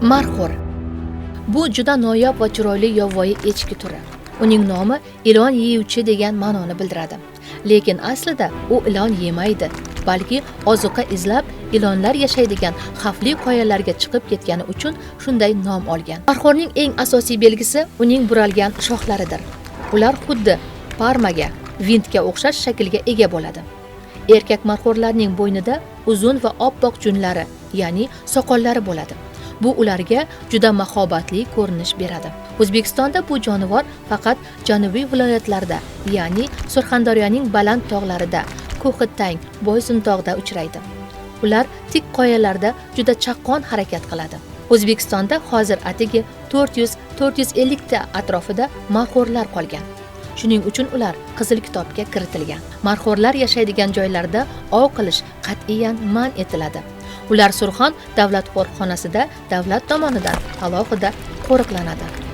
Marxo'r. Bu juda noyob va chiroyli yovvoyi echki turi. Uning nomi ilon yeyuvchi degan ma'noni bildiradi. Lekin aslida u ilon yemaydi, balki ozuqa izlab ilonlar yashaydigan xavfli qoyalarga chiqib ketgani uchun shunday nom olgan. Marxo'rning eng asosiy belgisi uning buralgan shoxlaridir. Ular xuddi parmaga, vintga o'xshash shaklga ega bo'ladi. Erkak marxo'rlarning bo'ynida uzun va oppoq junlari, ya'ni soqollari bo'ladi. Bu ularga juda mahobatli ko'rinish beradi. O'zbekistonda bu jonivor faqat janubiy viloyatlarda, ya'ni Surxondaryoning baland tog'larida, Ko'hitang, Boysuntoqda uchraydi. Ular tik qoyalarda juda chaqqon harakat qiladi. O'zbekistonda hozir atigi 400-450 ta atrofida marxo'rlar qolgan. Shuning uchun ular Qizil kitobga kiritilgan. Marxo'rlar yashaydigan joylarda ov qilish qat'iyan man etiladi. Ular Surxon davlat qo'riqxonasida davlat tomonidan alohida qo'riqlanadi.